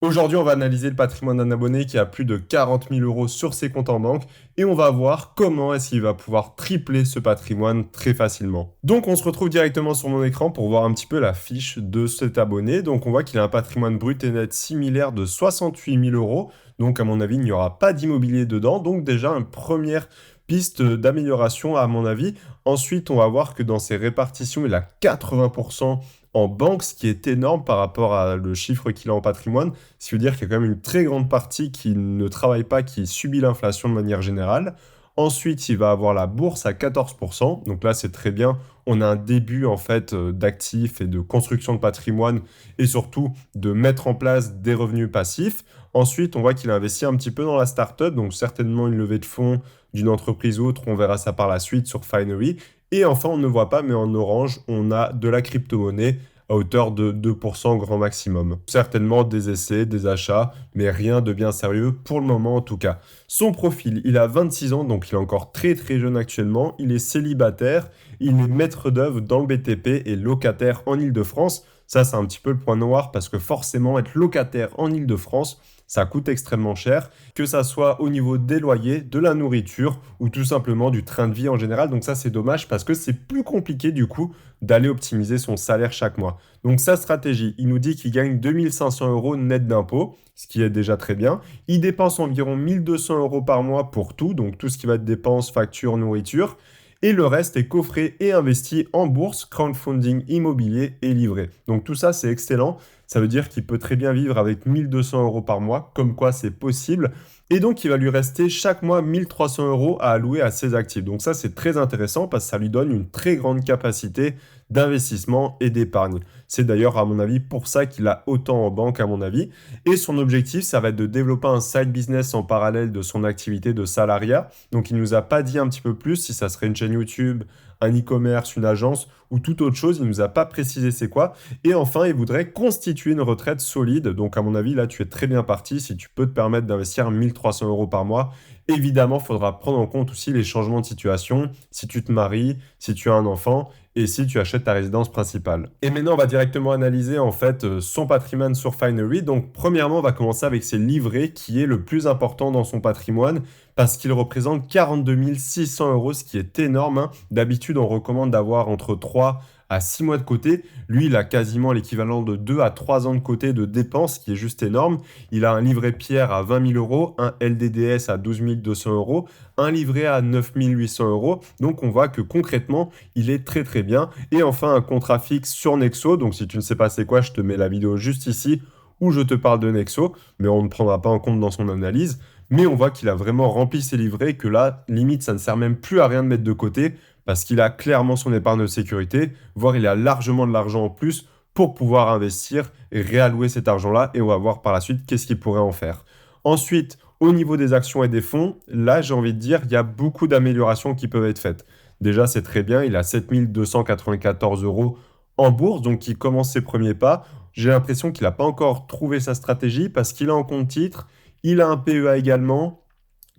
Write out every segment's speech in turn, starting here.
Aujourd'hui, on va analyser le patrimoine d'un abonné qui a plus de 40 000 euros sur ses comptes en banque et on va voir comment est-ce qu'il va pouvoir tripler ce patrimoine très facilement. Donc, on se retrouve directement sur mon écran pour voir un petit peu la fiche de cet abonné. Donc, on voit qu'il a un patrimoine brut et net similaire de 68 000 euros. Donc, à mon avis, il n'y aura pas d'immobilier dedans. Donc, déjà, une première piste d'amélioration à mon avis. Ensuite, on va voir que dans ses répartitions, il a 80% en banque, ce qui est énorme par rapport à le chiffre qu'il a en patrimoine. Ce qui veut dire qu'il y a quand même une très grande partie qui ne travaille pas, qui subit l'inflation de manière générale. Ensuite, il va avoir la bourse à 14%. Donc là, c'est très bien. On a un début en fait d'actifs et de construction de patrimoine et surtout de mettre en place des revenus passifs. Ensuite, on voit qu'il a investi un petit peu dans la startup, donc certainement une levée de fonds d'une entreprise ou autre. On verra ça par la suite sur Finery. Et enfin, on ne voit pas, mais en orange, on a de la crypto-monnaie à hauteur de 2% grand maximum. Certainement des essais, des achats, mais rien de bien sérieux pour le moment en tout cas. Son profil, il a 26 ans, donc il est encore très très jeune actuellement. Il est célibataire, il est maître d'œuvre dans le BTP et locataire en Île-de-France. Ça, c'est un petit peu le point noir parce que forcément, être locataire en Île-de-France, ça coûte extrêmement cher, que ça soit au niveau des loyers, de la nourriture ou tout simplement du train de vie en général. Donc ça, c'est dommage parce que c'est plus compliqué du coup d'aller optimiser son salaire chaque mois. Donc sa stratégie, il nous dit qu'il gagne 2500 euros net d'impôts, ce qui est déjà très bien. Il dépense environ 1200 euros par mois pour tout, donc tout ce qui va être dépenses, factures, nourriture. Et le reste est coffré et investi en bourse, crowdfunding immobilier et livré. Donc tout ça, c'est excellent. Ça veut dire qu'il peut très bien vivre avec 1200 euros par mois, comme quoi c'est possible. Et donc, il va lui rester chaque mois 1300 euros à allouer à ses actifs. Donc ça, c'est très intéressant parce que ça lui donne une très grande capacité d'investissement et d'épargne. C'est d'ailleurs, à mon avis, pour ça qu'il a autant en banque, à mon avis. Et son objectif, ça va être de développer un side business en parallèle de son activité de salariat. Donc, il nous a pas dit un petit peu plus si ça serait une chaîne YouTube, un e-commerce, une agence ou toute autre chose. Il nous a pas précisé c'est quoi. Et enfin, il voudrait constituer une retraite solide. Donc, à mon avis, là, tu es très bien parti si tu peux te permettre d'investir 1300 euros par mois. Évidemment, il faudra prendre en compte aussi les changements de situation, si tu te maries, si tu as un enfant et si tu achètes ta résidence principale. Et maintenant, on va directement analyser en fait son patrimoine sur Finery. Donc, premièrement, on va commencer avec ses livrets qui est le plus important dans son patrimoine parce qu'il représente 42 600 euros, ce qui est énorme, hein. D'habitude, on recommande d'avoir entre 3 à 6 mois de côté. Lui, il a quasiment l'équivalent de 2 à 3 ans de côté de dépenses, ce qui est juste énorme. Il a un livret pierre à 20 000 euros, un LDDS à 12 200 euros, un livret à 9 800 euros. Donc, on voit que concrètement, il est très très bien. Et enfin, un contrat fixe sur Nexo. Donc, si tu ne sais pas c'est quoi, je te mets la vidéo juste ici où je te parle de Nexo, mais on ne prendra pas en compte dans son analyse. Mais on voit qu'il a vraiment rempli ses livrets, que là, limite, ça ne sert même plus à rien de mettre de côté parce qu'il a clairement son épargne de sécurité, voire il a largement de l'argent en plus pour pouvoir investir et réallouer cet argent-là. Et on va voir par la suite qu'est-ce qu'il pourrait en faire. Ensuite, au niveau des actions et des fonds, là, j'ai envie de dire, il y a beaucoup d'améliorations qui peuvent être faites. Déjà, c'est très bien, il a 7 294 euros en bourse, donc il commence ses premiers pas. J'ai l'impression qu'il n'a pas encore trouvé sa stratégie parce qu'il a un compte titre, il a un PEA également,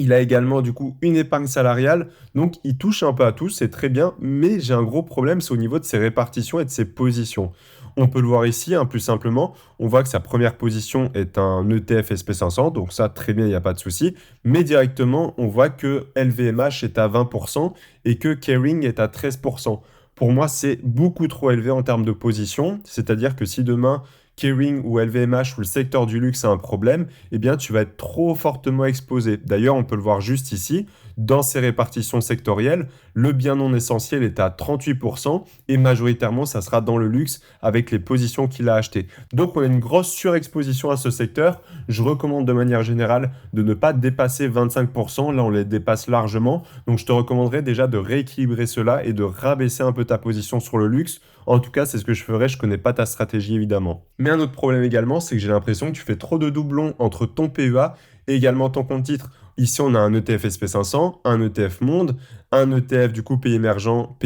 il a également du coup une épargne salariale, donc il touche un peu à tout, c'est très bien, mais j'ai un gros problème, c'est au niveau de ses répartitions et de ses positions. On peut le voir ici, hein, plus simplement, on voit que sa première position est un ETF SP500, donc ça très bien, il n'y a pas de souci, mais directement on voit que LVMH est à 20% et que Kering est à 13%. Pour moi, c'est beaucoup trop élevé en termes de position, c'est-à-dire que si demain Kering ou LVMH ou le secteur du luxe a un problème, eh bien tu vas être trop fortement exposé. D'ailleurs, on peut le voir juste ici, dans ces répartitions sectorielles, le bien non essentiel est à 38% et majoritairement ça sera dans le luxe avec les positions qu'il a achetées. Donc on a une grosse surexposition à ce secteur. Je recommande de manière générale de ne pas dépasser 25%, là on les dépasse largement. Donc je te recommanderais déjà de rééquilibrer cela et de rabaisser un peu ta position sur le luxe. En tout cas, c'est ce que je ferais, je connais pas ta stratégie évidemment. Mais un autre problème également, c'est que j'ai l'impression que tu fais trop de doublons entre ton PEA et également ton compte titre. Ici, on a un ETF SP500, un ETF Monde, un ETF du coup pays émergent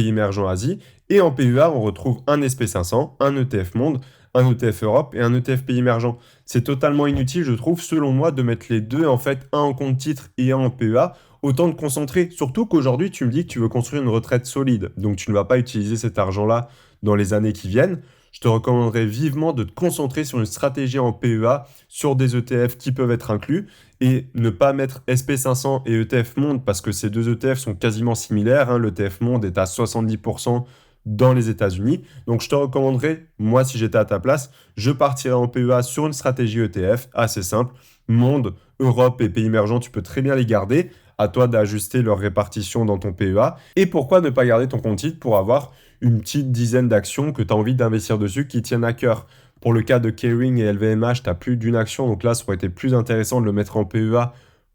Asie. Et en PEA, on retrouve un SP500, un ETF Monde, un ETF Europe et un ETF pays émergent. C'est totalement inutile, je trouve, selon moi, de mettre les deux, en fait, un en compte titre et un en PEA. Autant te concentrer. Surtout qu'aujourd'hui, tu me dis que tu veux construire une retraite solide. Donc, tu ne vas pas utiliser cet argent-là dans les années qui viennent. je te recommanderais vivement de te concentrer sur une stratégie en PEA, sur des ETF qui peuvent être inclus, et ne pas mettre SP500 et ETF Monde parce que ces deux ETF sont quasiment similaires, hein. L'ETF Monde est à 70% dans les États-Unis. Donc je te recommanderais, moi si j'étais à ta place, je partirais en PEA sur une stratégie ETF assez simple. Monde, Europe et pays émergents, tu peux très bien les garder. À toi d'ajuster leur répartition dans ton PEA. Et pourquoi ne pas garder ton compte titre pour avoir une petite dizaine d'actions que tu as envie d'investir dessus qui tiennent à cœur. Pour le cas de Kering et LVMH, tu as plus d'une action, donc là, ça aurait été plus intéressant de le mettre en PEA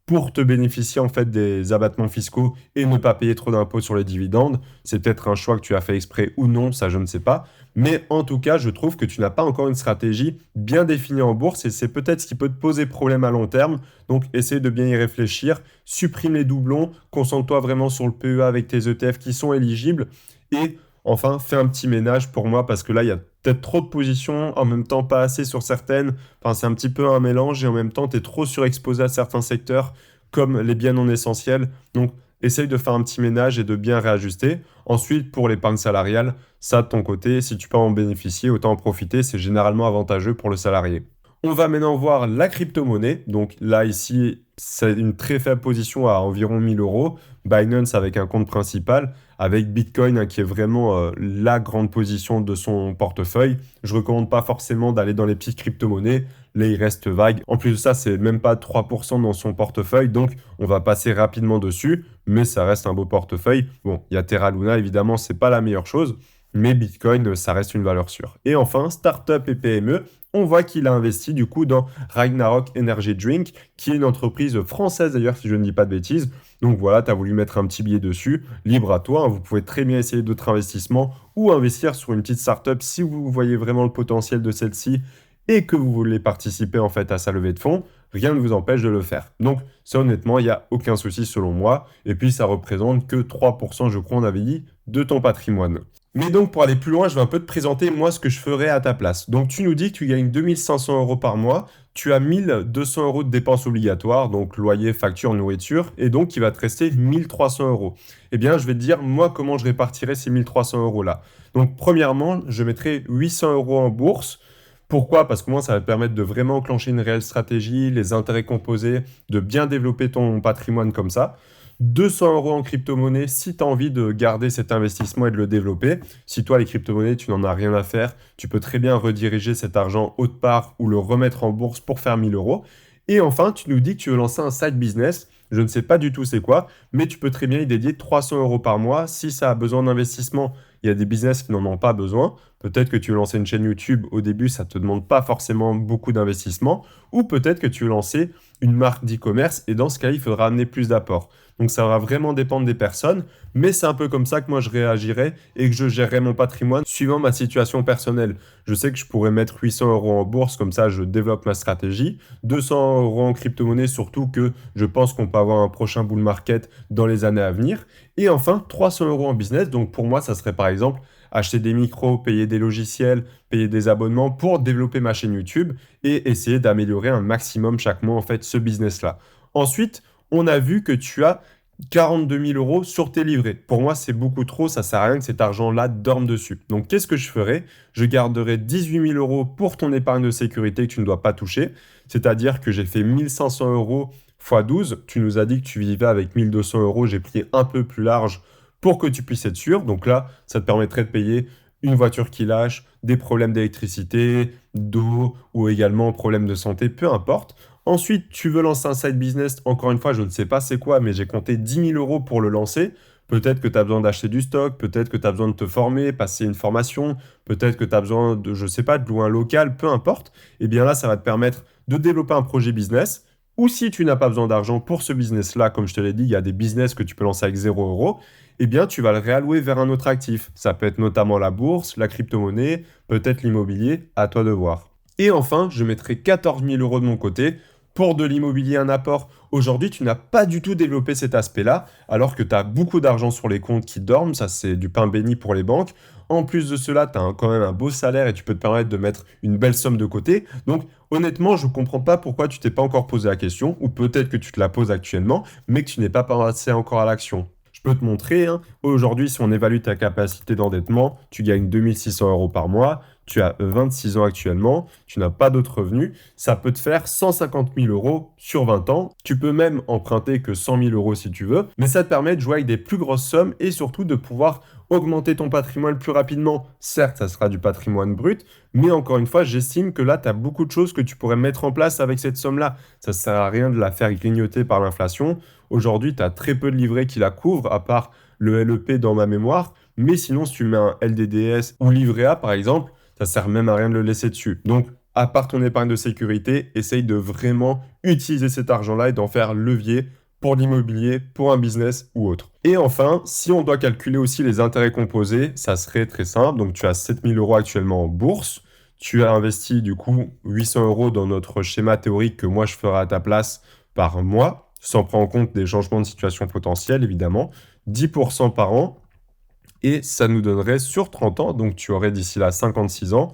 pour te bénéficier en fait des abattements fiscaux et ne pas payer trop d'impôts sur les dividendes. C'est peut-être un choix que tu as fait exprès ou non, ça je ne sais pas. Mais en tout cas, je trouve que tu n'as pas encore une stratégie bien définie en bourse et c'est peut-être ce qui peut te poser problème à long terme. Donc essaie de bien y réfléchir, supprime les doublons, concentre-toi vraiment sur le PEA avec tes ETF qui sont éligibles et enfin fais un petit ménage pour moi parce que là il y a peut-être trop de positions, en même temps pas assez sur certaines. Enfin, c'est un petit peu un mélange et en même temps, tu es trop surexposé à certains secteurs comme les biens non essentiels. Donc, essaye de faire un petit ménage et de bien réajuster. Ensuite, pour l'épargne salariale, ça de ton côté, si tu peux en bénéficier, autant en profiter, c'est généralement avantageux pour le salarié. On va maintenant voir la crypto-monnaie. Donc là, ici, c'est une très faible position à environ 1000 euros. Binance avec un compte principal, avec Bitcoin hein, qui est vraiment la grande position de son portefeuille. Je ne recommande pas forcément d'aller dans les petites crypto-monnaies. Là, il reste vague. En plus de ça, c'est même pas 3% dans son portefeuille. Donc, on va passer rapidement dessus. Mais ça reste un beau portefeuille. Bon, il y a Terra Luna, évidemment, c'est pas la meilleure chose. Mais Bitcoin, ça reste une valeur sûre. Et enfin, start-up et PME, on voit qu'il a investi du coup dans Ragnarok Energy Drink, qui est une entreprise française d'ailleurs, si je ne dis pas de bêtises. Donc voilà, tu as voulu mettre un petit billet dessus, libre à toi. Hein. Vous pouvez très bien essayer d'autres investissements ou investir sur une petite start-up si vous voyez vraiment le potentiel de celle-ci et que vous voulez participer en fait à sa levée de fonds. Rien ne vous empêche de le faire. Donc ça honnêtement, il n'y a aucun souci selon moi. Et puis ça représente que 3%, je crois, on avait dit, de ton patrimoine. Mais donc, pour aller plus loin, je vais un peu te présenter, moi, ce que je ferais à ta place. Donc, tu nous dis que tu gagnes 2500 euros par mois, tu as 1200 euros de dépenses obligatoires, donc loyer, facture, nourriture, et donc il va te rester 1300 euros. Eh bien, je vais te dire, moi, comment je répartirais ces 1300 euros-là. Donc, premièrement, je mettrai 800 euros en bourse. Pourquoi? Parce que moi, ça va te permettre de vraiment enclencher une réelle stratégie, les intérêts composés, de bien développer ton patrimoine comme ça. 200 euros en crypto-monnaie si tu as envie de garder cet investissement et de le développer. Si toi, les crypto-monnaies, tu n'en as rien à faire, tu peux très bien rediriger cet argent autre part ou le remettre en bourse pour faire 1000 euros. Et enfin, tu nous dis que tu veux lancer un side business. Je ne sais pas du tout c'est quoi, mais tu peux très bien y dédier 300 euros par mois. Si ça a besoin d'investissement, il y a des business qui n'en ont pas besoin. Peut-être que tu veux lancer une chaîne YouTube. Au début, ça ne te demande pas forcément beaucoup d'investissement. Ou peut-être que tu veux lancer une marque d'e-commerce et dans ce cas, il faudra amener plus d'apports. Donc ça va vraiment dépendre des personnes, mais c'est un peu comme ça que moi je réagirais et que je gérerais mon patrimoine suivant ma situation personnelle. Je sais que je pourrais mettre 800 euros en bourse, comme ça je développe ma stratégie, 200 euros en crypto-monnaie, surtout que je pense qu'on peut avoir un prochain bull market dans les années à venir, et enfin 300 euros en business. Donc pour moi, ça serait par exemple acheter des micros, payer des logiciels, payer des abonnements pour développer ma chaîne YouTube et essayer d'améliorer un maximum chaque mois en fait ce business-là. Ensuite, on a vu que tu as 42 000 euros sur tes livrets. Pour moi, c'est beaucoup trop, ça sert à rien que cet argent-là dorme dessus. Donc, qu'est-ce que je ferais? Je garderai 18 000 euros pour ton épargne de sécurité que tu ne dois pas toucher. C'est-à-dire que j'ai fait 1500 euros x 12. Tu nous as dit que tu vivais avec 1200 euros. J'ai pris un peu plus large pour que tu puisses être sûr. Donc là, ça te permettrait de payer une voiture qui lâche, des problèmes d'électricité, d'eau ou également problèmes de santé, peu importe. Ensuite, tu veux lancer un side business. Encore une fois, je ne sais pas c'est quoi, mais j'ai compté 10 000 euros pour le lancer. Peut-être que tu as besoin d'acheter du stock, peut-être que tu as besoin de te former, passer une formation, peut-être que tu as besoin de, je ne sais pas, de louer un local, peu importe. Et bien là, ça va te permettre de développer un projet business. Ou si tu n'as pas besoin d'argent pour ce business-là, comme je te l'ai dit, il y a des business que tu peux lancer avec 0 euros. Eh bien, tu vas le réallouer vers un autre actif. Ça peut être notamment la bourse, la crypto-monnaie, peut-être l'immobilier, à toi de voir. Et enfin, je mettrai 14 000 euros de mon côté pour de l'immobilier, un apport. Aujourd'hui, tu n'as pas du tout développé cet aspect-là, alors que tu as beaucoup d'argent sur les comptes qui dorment, ça c'est du pain béni pour les banques. En plus de cela, tu as quand même un beau salaire et tu peux te permettre de mettre une belle somme de côté. Donc honnêtement, je ne comprends pas pourquoi tu t'es pas encore posé la question, ou peut-être que tu te la poses actuellement, mais que tu n'es pas passé encore à l'action. Je peux te montrer, hein. Aujourd'hui, si on évalue ta capacité d'endettement, tu gagnes 2600 euros par mois, tu as 26 ans actuellement, tu n'as pas d'autres revenus, ça peut te faire 150 000 euros sur 20 ans. Tu peux même emprunter que 100 000 euros si tu veux, mais ça te permet de jouer avec des plus grosses sommes et surtout de pouvoir augmenter ton patrimoine plus rapidement. Certes, ça sera du patrimoine brut, mais encore une fois, j'estime que là, tu as beaucoup de choses que tu pourrais mettre en place avec cette somme-là. Ça ne sert à rien de la faire grignoter par l'inflation. Aujourd'hui, tu as très peu de livrets qui la couvrent, à part le LEP dans ma mémoire. Mais sinon, si tu mets un LDDS ou livret A, par exemple, ça sert même à rien de le laisser dessus. Donc, à part ton épargne de sécurité, essaye de vraiment utiliser cet argent-là et d'en faire levier pour l'immobilier, pour un business ou autre. Et enfin, si on doit calculer aussi les intérêts composés, ça serait très simple. Donc, tu as 7 000 euros actuellement en bourse. Tu as investi du coup 800 euros dans notre schéma théorique que moi je ferai à ta place par mois, sans prendre en compte des changements de situation potentiels évidemment, 10% par an. Et ça nous donnerait sur 30 ans, donc tu aurais d'ici là 56 ans,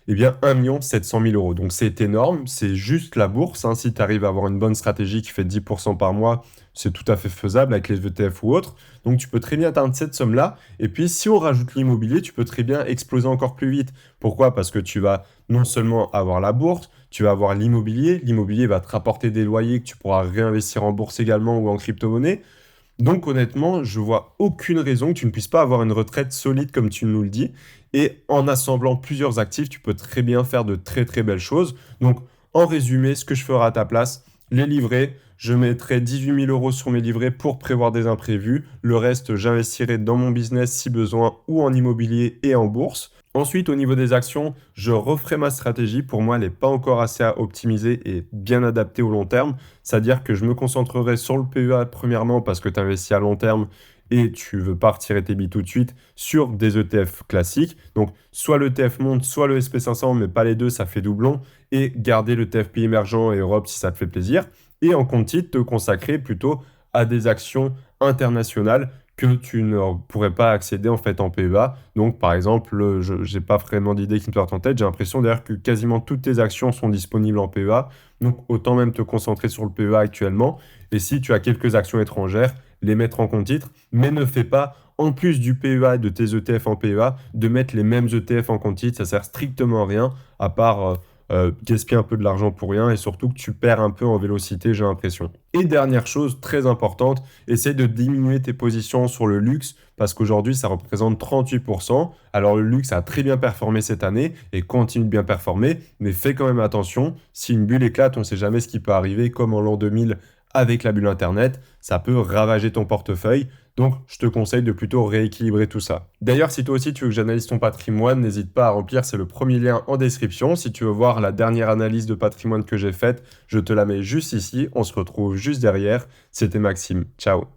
eh bien 1 700 000 euros. Donc c'est énorme, c'est juste la bourse, hein. Si tu arrives à avoir une bonne stratégie qui fait 10% par mois, c'est tout à fait faisable avec les ETF ou autres. Donc tu peux très bien atteindre cette somme-là. Et puis si on rajoute l'immobilier, tu peux très bien exploser encore plus vite. Pourquoi? Parce que tu vas non seulement avoir la bourse, tu vas avoir l'immobilier. L'immobilier va te rapporter des loyers que tu pourras réinvestir en bourse également ou en crypto-monnaie. Donc honnêtement, je vois aucune raison que tu ne puisses pas avoir une retraite solide comme tu nous le dis. Et en assemblant plusieurs actifs, tu peux très bien faire de très très belles choses. Donc en résumé, ce que je ferai à ta place, les livrets, je mettrai 18 000 euros sur mes livrets pour prévoir des imprévus. Le reste, j'investirai dans mon business si besoin ou en immobilier et en bourse. Ensuite, au niveau des actions, je referai ma stratégie. Pour moi, elle n'est pas encore assez à optimiser et bien adaptée au long terme. C'est-à-dire que je me concentrerai sur le PEA premièrement parce que tu investis à long terme et tu veux pas retirer tes billes tout de suite sur des ETF classiques. Donc, soit l'ETF monte, soit le SP500, mais pas les deux, ça fait doublon. Et garder l'ETF pays émergent et Europe si ça te fait plaisir. Et en compte titre, te consacrer plutôt à des actions internationales que tu ne pourrais pas accéder en fait en PEA. Donc par exemple, je n'ai pas vraiment d'idée qui me sortent en tête. J'ai l'impression d'ailleurs que quasiment toutes tes actions sont disponibles en PEA. Donc autant même te concentrer sur le PEA actuellement. Et si tu as quelques actions étrangères, les mettre en compte titre. Mais ne fais pas, en plus du PEA et de tes ETF en PEA, de mettre les mêmes ETF en compte titre. Ça sert strictement à rien, à part gaspiller un peu de l'argent pour rien et surtout que tu perds un peu en vélocité, j'ai l'impression. Et dernière chose très importante, essaye de diminuer tes positions sur le luxe parce qu'aujourd'hui ça représente 38%. Alors le luxe a très bien performé cette année et continue de bien performer, mais fais quand même attention, si une bulle éclate, on ne sait jamais ce qui peut arriver, comme en l'an 2000 avec la bulle Internet, ça peut ravager ton portefeuille. Donc, je te conseille de plutôt rééquilibrer tout ça. D'ailleurs, si toi aussi tu veux que j'analyse ton patrimoine, n'hésite pas à remplir, c'est le premier lien en description. Si tu veux voir la dernière analyse de patrimoine que j'ai faite, je te la mets juste ici. On se retrouve juste derrière. C'était Maxime. Ciao.